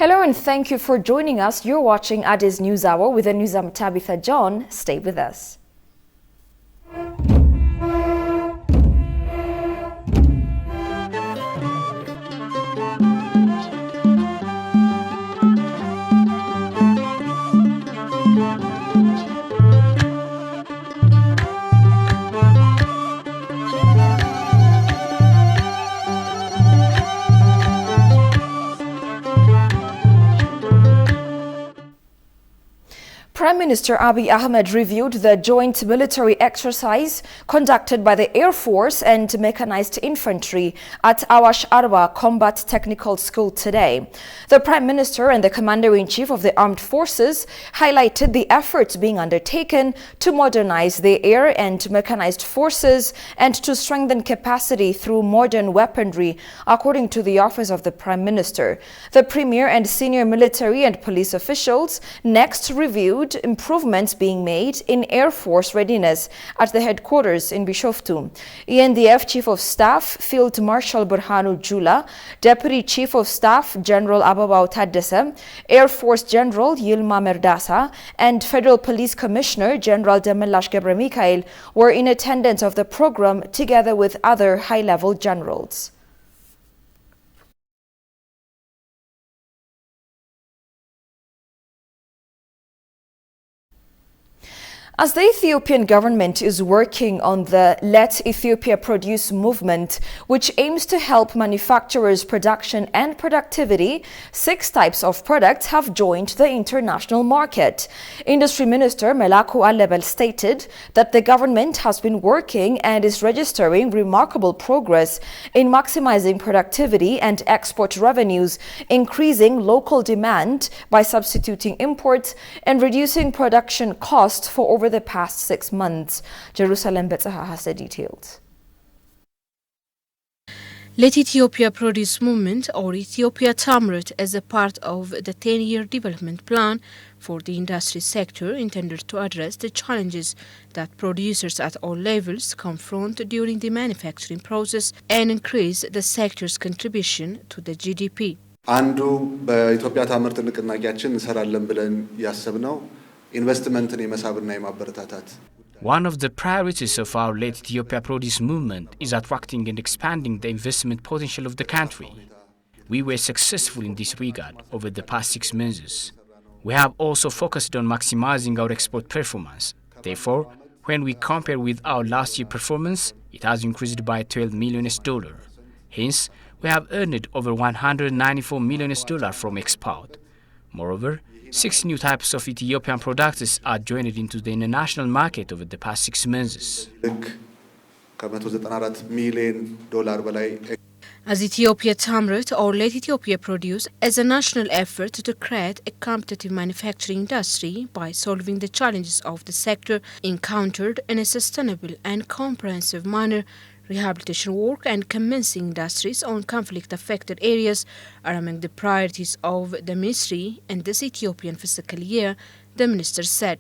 Hello and thank you for joining us. You're watching Addis News Hour with the news. I'm Tabitha John. Stay with us. Prime Minister Abiy Ahmed reviewed the joint military exercise conducted by the Air Force and Mechanized Infantry at Awash Arba Combat Technical School today. The Prime Minister and the Commander-in-Chief of the Armed Forces highlighted the efforts being undertaken to modernize the air and mechanized forces and to strengthen capacity through modern weaponry, according to the Office of the Prime Minister. The Premier and senior military and police officials next reviewed improvements being made in Air Force readiness at the headquarters in Bishoftu. ENDF Chief of Staff Field Marshal Burhanu Jula, Deputy Chief of Staff General Ababao Taddese, Air Force General Yilma Merdasa, and Federal Police Commissioner General Demelash Gebremikael were in attendance of the program together with other high-level generals. As the Ethiopian government is working on the Let Ethiopia Produce movement, which aims to help manufacturers' production and productivity, 6 types of products have joined the international market. Industry Minister Melaku Alebel stated that the government has been working and is registering remarkable progress in maximizing productivity and export revenues, increasing local demand by substituting imports and reducing production costs for over the past 6 months. Jerusalem Betzaha has the details. Let Ethiopia Produce movement, or Ethiopia Tamrit, as a part of the 10-year development plan for the industry sector intended to address the challenges that producers at all levels confront during the manufacturing process and increase the sector's contribution to the GDP. አንዱ በኢትዮጵያ ታምርት ንቅናቄያችን እንሰራለን ብለን ያሰብነው ኢንቨስትመንትን የመሳብና የማበረታታት One of the priorities of our Let Ethiopia Produce movement is attracting and expanding the investment potential of the country. We were successful in this regard over the past 6 months. We have also focused on maximizing our export performance. Therefore, when we compare with our last year performance, it has increased by $12 million. Hence, we have earned over $194 million from export. Moreover, 6 new types of Ethiopian products are joined into the international market over the past 6 months. As Ethiopia Tamrit, or Let Ethiopia Produce, as a national effort to create a competitive manufacturing industry by solving the challenges of the sector encountered in a sustainable and comprehensive manner, rehabilitation work and commencing industries on conflict-affected areas are among the priorities of the ministry in this Ethiopian fiscal year, the minister said.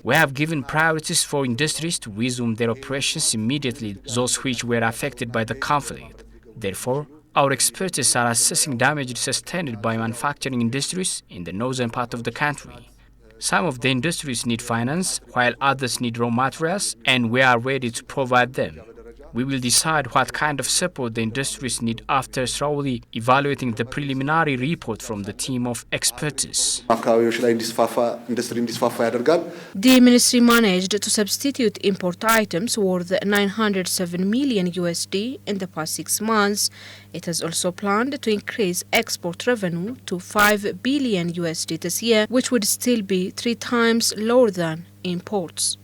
We have given priorities for industries to resume their operations immediately, those which were affected by the conflict. Therefore, our experts are assessing damage sustained by manufacturing industries in the northern part of the country. Some of the industries need finance, while others need raw materials, and we are ready to provide them. We will decide what kind of support the industries need after thoroughly evaluating the preliminary report from the team of experts. The ministry managed to substitute import items worth $907 million in the past 6 months. It has also planned to increase export revenue to $5 billion this year, which would still be 3 times lower than imports.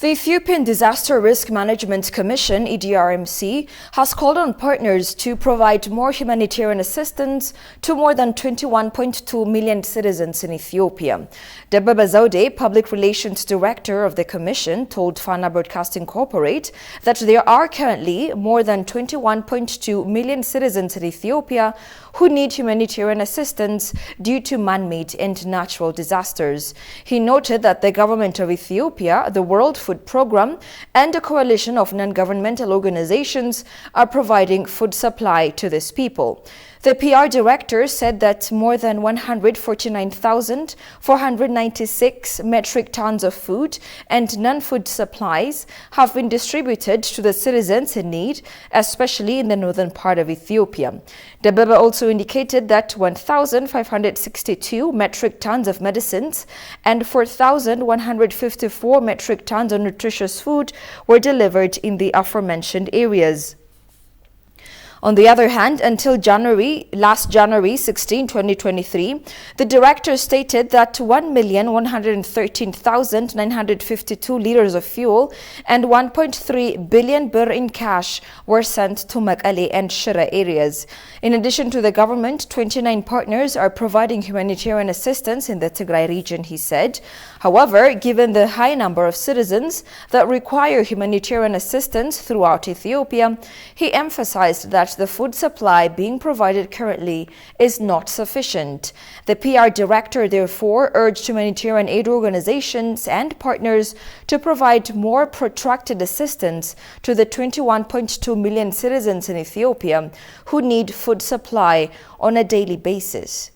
The Ethiopian Disaster Risk Management Commission, EDRMC, has called on partners to provide more humanitarian assistance to more than 21.2 million citizens in Ethiopia. Debaba Zaude, Public Relations Director of the Commission, told Fana Broadcasting Corporate that there are currently more than 21.2 million citizens in Ethiopia who need humanitarian assistance due to man-made and natural disasters. He noted that the government of Ethiopia, the World Food Program and a coalition of non-governmental organizations are providing food supply to these people. The PR director said that more than 149,496 metric tons of food and non-food supplies have been distributed to the citizens in need, especially in the northern part of Ethiopia. Debebe also indicated that 1,562 metric tons of medicines and 4,154 metric tons of nutritious food were delivered in the aforementioned areas. On the other hand, until last January 16, 2023, the director stated that 1,113,952 liters of fuel and 1.3 billion birr in cash were sent to Mekelle and Shire areas. In addition to the government, 29 partners are providing humanitarian assistance in the Tigray region, he said. However, given the high number of citizens that require humanitarian assistance throughout Ethiopia, he emphasized that the food supply being provided currently is not sufficient. The PR director therefore urged humanitarian aid organizations and partners to provide more protracted assistance to the 21.2 million citizens in Ethiopia who need food supply on a daily basis.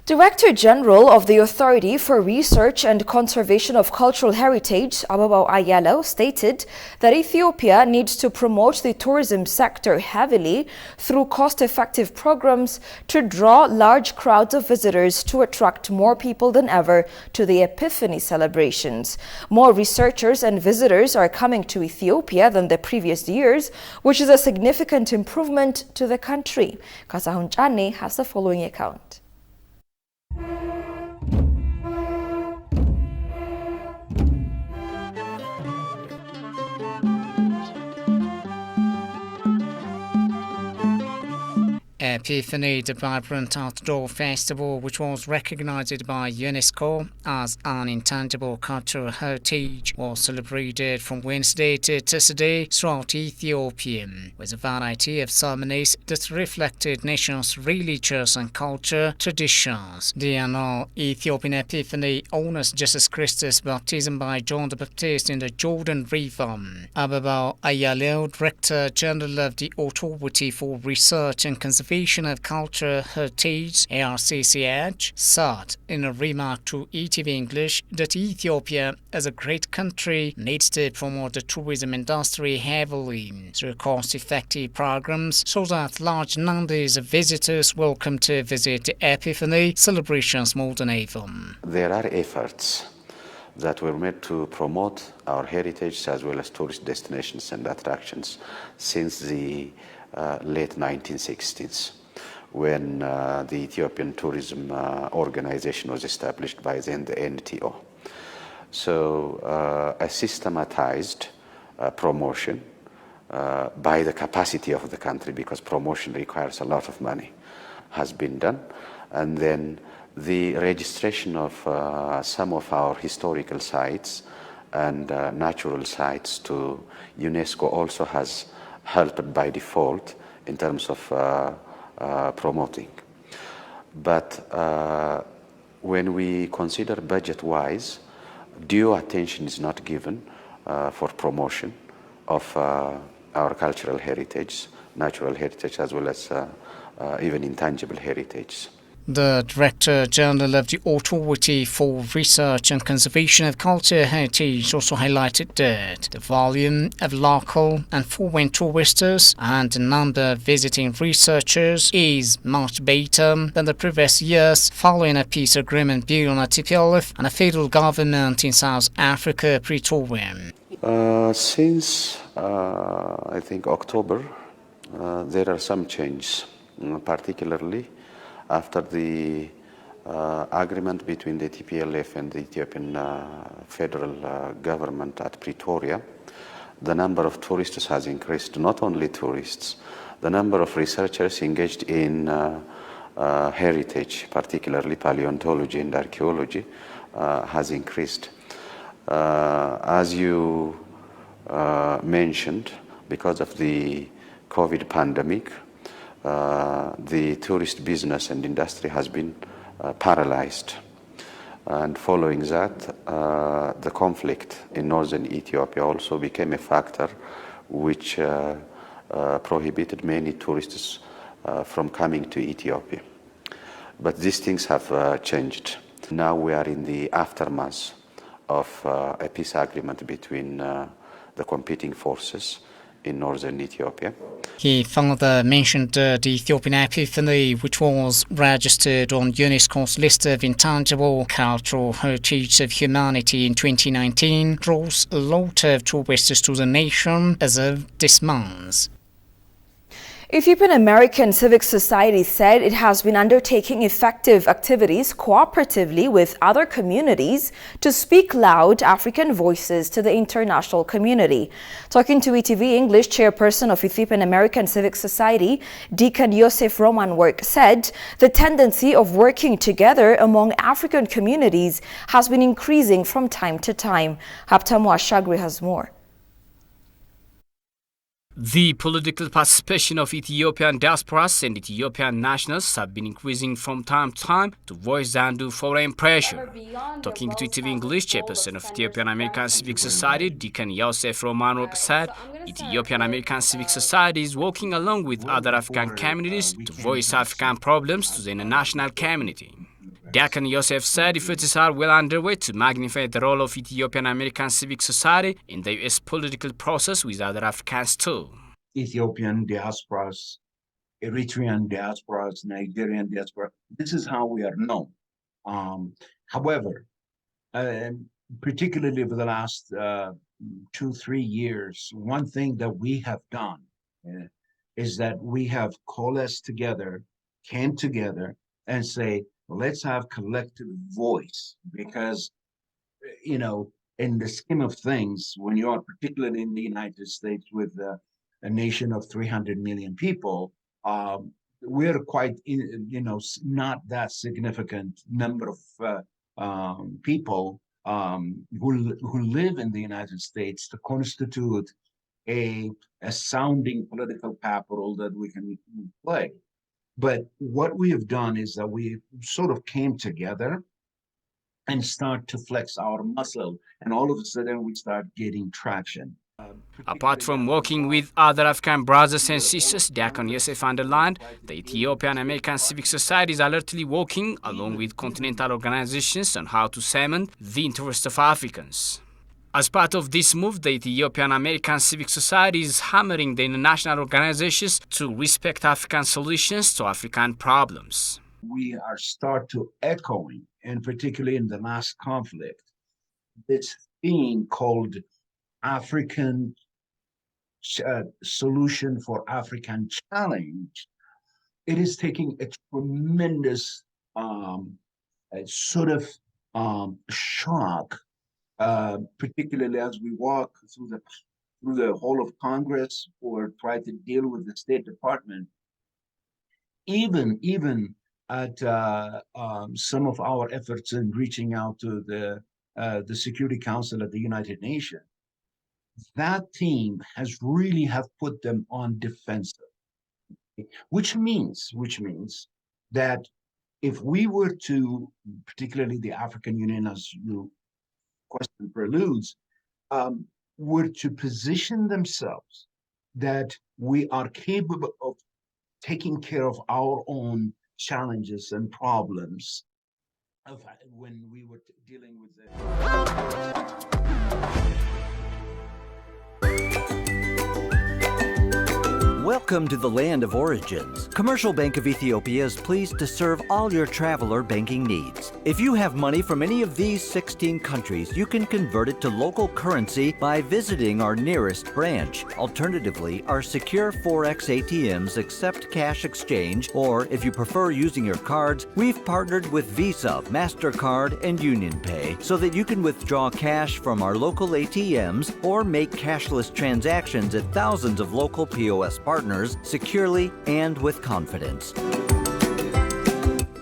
Director General of the Authority for Research and Conservation of Cultural Heritage, Ababaw Ayalo, stated that Ethiopia needs to promote the tourism sector heavily through cost-effective programs to draw large crowds of visitors to attract more people than ever to the Epiphany celebrations. More researchers and visitors are coming to Ethiopia than the previous years, which is a significant improvement to the country. Kasahun Chane has the following account. Epiphany, the vibrant outdoor festival which was recognized by UNESCO as an intangible cultural heritage, was celebrated from Wednesday to Thursday throughout Ethiopia, with a variety of ceremonies that reflected nation's religious and cultural traditions. The annual Ethiopian Epiphany honors Jesus Christ's baptism by John the Baptist in the Jordan River. Ababaw Ayalo, Director General of the Authority for Research and Conservation of Cultural Heritage, ARCCH, said in a remark to ETV English that Ethiopia, as a great country, needs to promote the tourism industry heavily through cost-effective programs so that large numbers of visitors will come to visit the Epiphany celebrations more than ever. There are efforts that were made to promote our heritage as well as tourist destinations and attractions since the late 1960s, when the Ethiopian Tourism Organization was established by then the NTO. So a systematized promotion by the capacity of the country, because promotion requires a lot of money, has been done. And then the registration of some of our historical sites and natural sites to UNESCO also has helped by default in terms of promoting. But when we consider budget-wise, due attention is not given for promotion of our cultural heritage, natural heritage, as well as even intangible heritage. The Director General of the Authority for Research and Conservation of Cultural Heritage also highlighted that the volume of local and foreign tourists and the number of visiting researchers is much better than the previous years, following a peace agreement built on a TPLF and a federal government in South Africa, Pretoria. Since I think October, there are some changes, particularly after the agreement between the TPLF and the Ethiopian federal government at Pretoria. The number of tourists has increased. Not only tourists, the number of researchers engaged in heritage, particularly paleontology and archaeology, has increased. As you mentioned, because of the COVID pandemic, the tourist business and industry has been paralyzed. And following that, the conflict in northern Ethiopia also became a factor which prohibited many tourists from coming to Ethiopia. But these things have changed. Now we are in the aftermath of a peace agreement between the competing forces in northern Ethiopia. He further mentioned the Ethiopian Epiphany, which was registered on UNESCO's list of intangible cultural heritage of humanity in 2019, draws a lot of tourists to the nation as of this month. Ethiopian American Civic Society said it has been undertaking effective activities cooperatively with other communities to speak loud African voices to the international community. Talking to ETV English, chairperson of Ethiopian American Civic Society, Deacon Yosef Romanwork, said the tendency of working together among African communities has been increasing from time to time. Haptamu Ashagri has more. The political participation of Ethiopian diasporas and Ethiopian nationals have been increasing from time to time to voice undue foreign pressure. Talking to ETV English, chairperson of Ethiopian American Civic Society, Deacon Yosef Romanwork, said Ethiopian American Civic Society is working along with other African communities to voice African problems to the international community. Deacon Yosef said efforts are well underway to magnify the role of Ethiopian American Civic Society in the U.S. political process with other Africans too. Ethiopian diasporas, Eritrean diasporas, Nigerian diaspora, this is how we are known. However, particularly over the last 2-3 years, one thing that we have done is that we have coalesced together, came together and say, let's have collective voice, because, you know, in the scheme of things, when you are particularly in the United States with a nation of 300 million people, we're quite, not that significant number of people who live in the United States to constitute a sounding political capital that we can play. But what we have done is that we sort of came together and start to flex our muscle, and all of a sudden we start getting traction. Apart from working with other African brothers and sisters, Deacon Yosef underlined, the Ethiopian American Civic Society is alertly working along with continental organizations on how to cement the interests of Africans. As part of this move, the Ethiopian American Civic Society is hammering the international organizations to respect African solutions to African problems. We are start to echoing, and particularly in the last conflict, this theme called African solution for African challenge. It is taking a tremendous shock. Particularly as we walk through the whole of Congress or try to deal with the State Department, even at some of our efforts in reaching out to the Security Council of the United Nations, that team has really have put them on defensive, which means that if we were to, particularly the African Union, as you question preludes, were to position themselves that we are capable of taking care of our own challenges and problems when we were dealing with the Welcome to the land of origins. Commercial Bank of Ethiopia is pleased to serve all your traveler banking needs. If you have money from any of these 16 countries, you can convert it to local currency by visiting our nearest branch. Alternatively, our secure Forex ATMs accept cash exchange, or if you prefer using your cards, we've partnered with Visa, MasterCard, and UnionPay so that you can withdraw cash from our local ATMs or make cashless transactions at thousands of local POS partners securely and with confidence.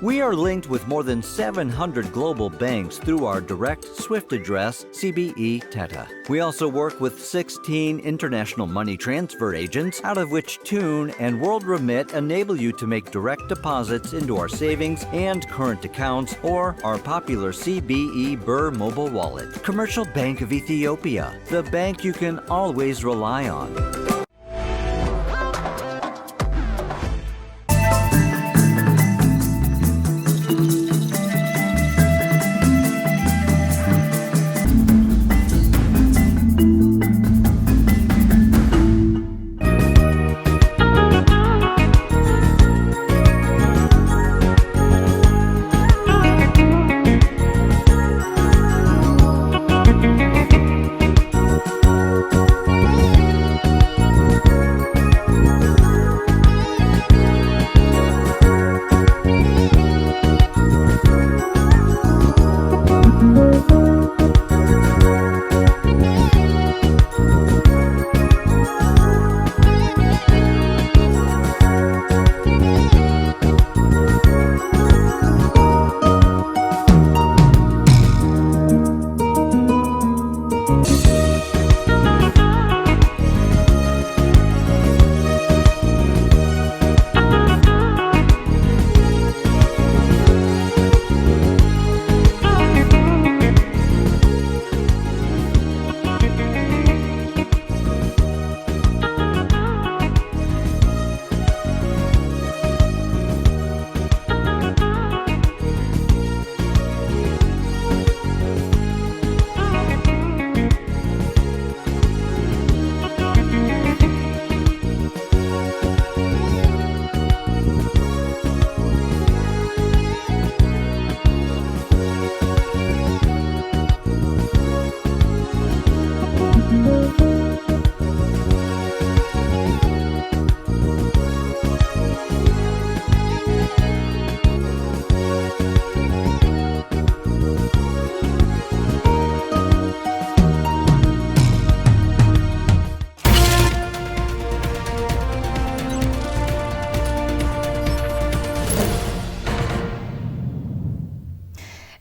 We are linked with more than 700 global banks through our direct SWIFT address, CBE Teta. We also work with 16 international money transfer agents, out of which Tune and World Remit enable you to make direct deposits into our savings and current accounts or our popular CBE Burr mobile wallet. Commercial Bank of Ethiopia, the bank you can always rely on.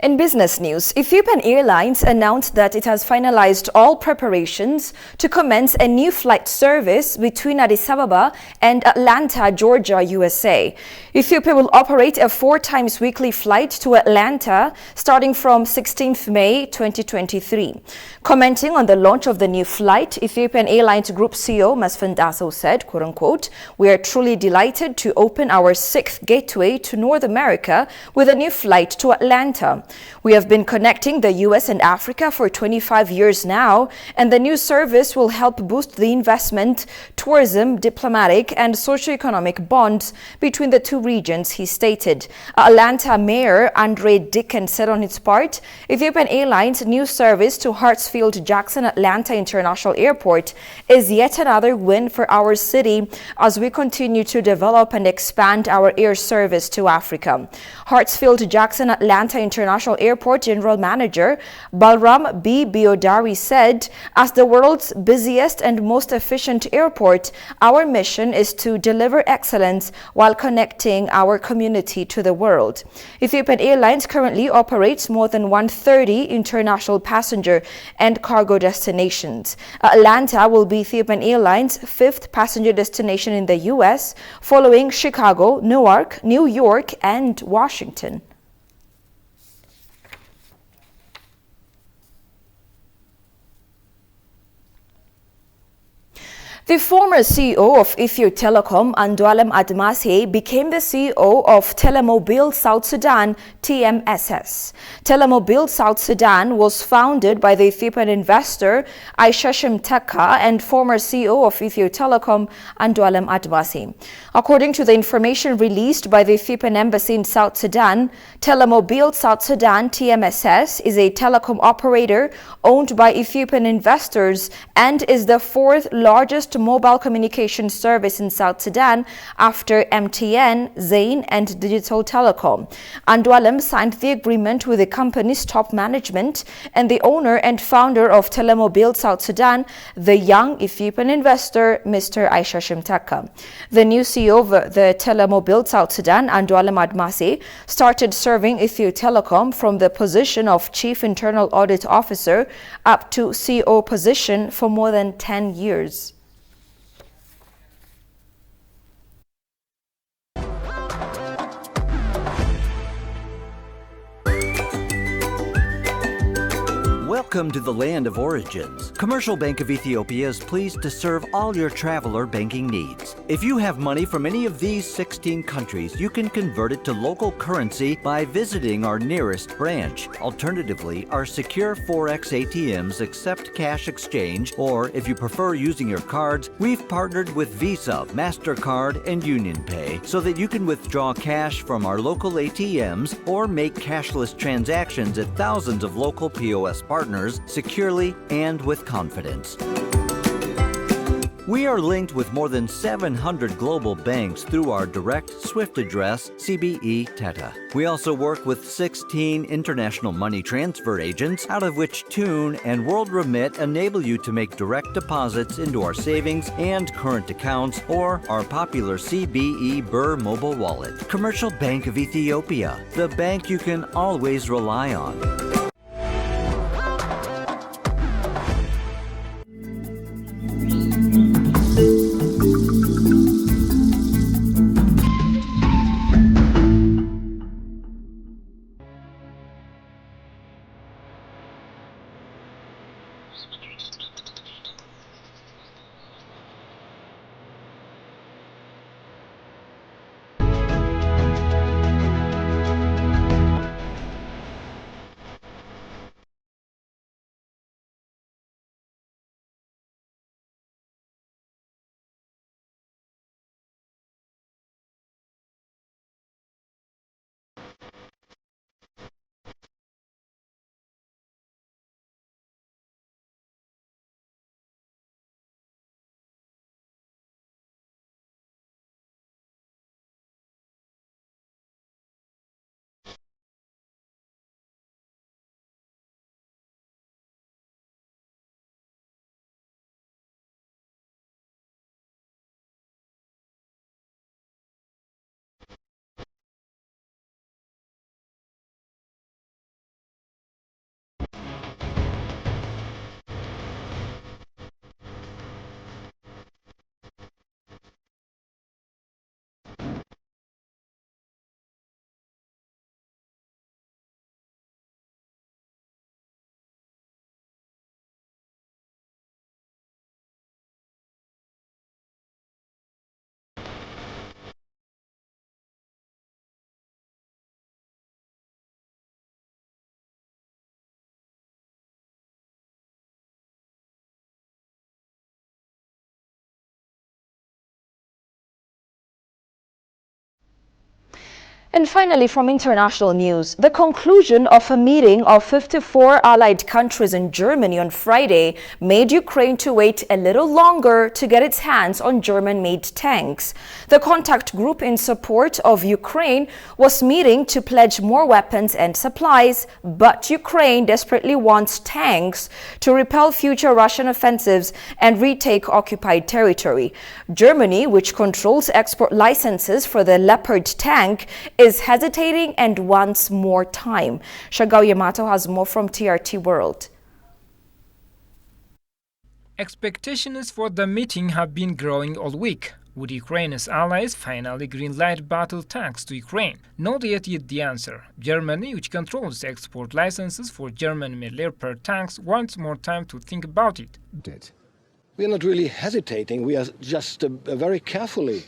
In business news, Ethiopian Airlines announced that it has finalized all preparations to commence a new flight service between Addis Ababa and Atlanta, Georgia, USA. Ethiopia will operate a 4 times weekly flight to Atlanta starting from 16th May 2023. Commenting on the launch of the new flight, Ethiopian Airlines Group CEO Masfin Dasso said, quote-unquote, "We are truly delighted to open our 6th gateway to North America with a new flight to Atlanta. We have been connecting the US and Africa for 25 years now, and the new service will help boost the investment, tourism, diplomatic, and socioeconomic bonds between the two regions," he stated. Atlanta Mayor Andre Dickens said on its part, Ethiopian Airlines' new service to Hartsfield-Jackson Atlanta International Airport is yet another win for our city as we continue to develop and expand our air service to Africa. Hartsfield-Jackson Atlanta International Airport General Manager Balram B. Biodari said, "As the world's busiest and most efficient airport, our mission is to deliver excellence while connecting our community to the world." Ethiopian Airlines currently operates more than 130 international passenger and cargo destinations. Atlanta will be Ethiopian Airlines' 5th passenger destination in the US, following Chicago, Newark, New York, and Washington. The former CEO of Ethio Telecom, Andualem Admase, became the CEO of Telemobile South Sudan, TMSS. Telemobile South Sudan was founded by the Ethiopian investor Aishashim Taka and former CEO of Ethio Telecom, Andualem Admase. According to the information released by the Ethiopian Embassy in South Sudan, Telemobile South Sudan, TMSS, is a telecom operator owned by Ethiopian investors and is the 4th largest mobile communication service in South Sudan after MTN, Zain and Digital Telecom. Andualem signed the agreement with the company's top management and the owner and founder of Telemobile South Sudan, the young Ethiopian investor Mr. Aisha Shimtaka. The new CEO of the Telemobile South Sudan, Andualem Admasi, started serving Ethio Telecom from the position of Chief Internal Audit Officer up to CEO position for more than 10 years. Welcome to the land of origins. Commercial Bank of Ethiopia is pleased to serve all your traveler banking needs. If you have money from any of these 16 countries, you can convert it to local currency by visiting our nearest branch. Alternatively, our secure Forex ATMs accept cash exchange, or if you prefer using your cards, we've partnered with Visa, MasterCard, and UnionPay so that you can withdraw cash from our local ATMs or make cashless transactions at thousands of local POS partners securely and with confidence. We are linked with more than 700 global banks through our direct SWIFT address, CBE Teta. We also work with 16 international money transfer agents, out of which Tune and World Remit enable you to make direct deposits into our savings and current accounts or our popular CBE Burr mobile wallet. Commercial Bank of Ethiopia, the bank you can always rely on. And finally, from international news, the conclusion of a meeting of 54 allied countries in Germany on Friday made Ukraine to wait a little longer to get its hands on German-made tanks. The contact group in support of Ukraine was meeting to pledge more weapons and supplies, but Ukraine desperately wants tanks to repel future Russian offensives and retake occupied territory. Germany, which controls export licenses for the Leopard tank, is hesitating and wants more time. Shagao Yamato has more from TRT World. Expectations for the meeting have been growing all week, with Ukraine's allies finally green-light battle tanks to Ukraine. Not yet the answer. Germany, which controls export licenses for German-made Leopard tanks, wants more time to think about it. We are not really hesitating. We are just very carefully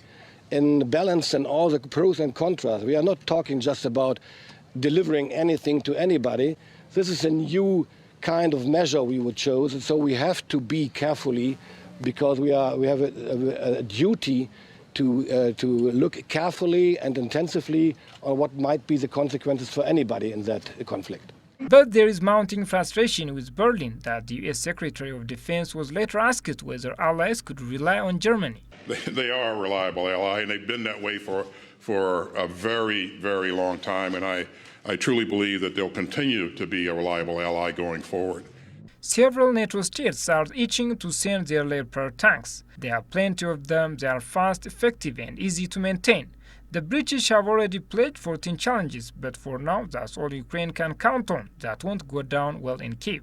in balance and all the pros and contras. We are not talking just about delivering anything to anybody. This is a new kind of measure we would choose, and so we have to be carefully, because we have a duty to look carefully and intensively on what might be the consequences for anybody in that conflict. But there is mounting frustration with Berlin that the US Secretary of Defense was later asked whether allies could rely on Germany. They are a reliable ally, and they've been that way for a very, very long time, and I truly believe that they'll continue to be a reliable ally going forward. Several NATO states are itching to send their Leopard tanks. There are plenty of them, they are fast, effective and easy to maintain. The British have already pledged 14 challenges, but for now that's all Ukraine can count on. That won't go down well in Kyiv.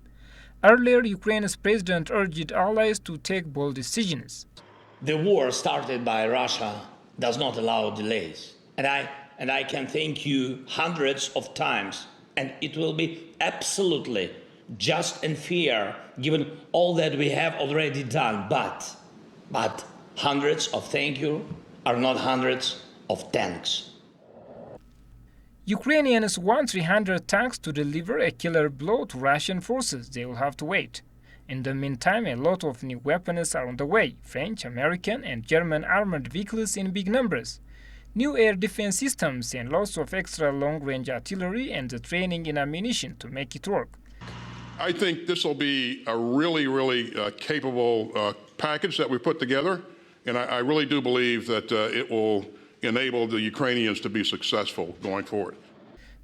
Earlier, Ukraine's president urged allies to take bold decisions. The war started by Russia does not allow delays. And I can thank you hundreds of times, and it will be absolutely just and fair given all that we have already done. But hundreds of thank you are not hundreds of tanks. Ukrainians want 300 tanks to deliver a killer blow to Russian forces. They will have to wait. In the meantime, a lot of new weapons are on the way: French, American and German armored vehicles in big numbers, new air defense systems and lots of extra long-range artillery and the training in ammunition to make it work. I think this will be a really capable package that we put together, and I really do believe that it will enable the Ukrainians to be successful going forward.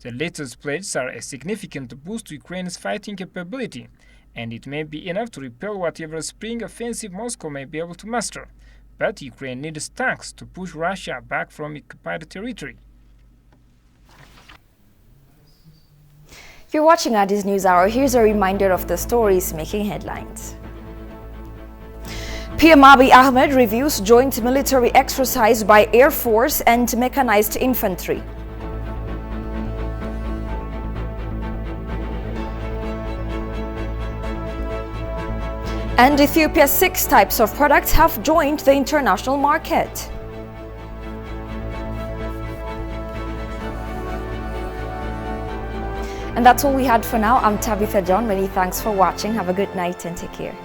The latest pledges are a significant boost to Ukraine's fighting capability, and it may be enough to repel whatever spring offensive Moscow may be able to muster. But Ukraine needs tanks to push Russia back from occupied territory. You're watching Addis News Hour. Here's a reminder of the stories making headlines. PM Abiy Ahmed reviews joint military exercise by Air Force and mechanized infantry. And Ethiopia's 6 types of products have joined the international market. And that's all we had for now. I'm Tabitha John. Many thanks for watching. Have a good night and take care.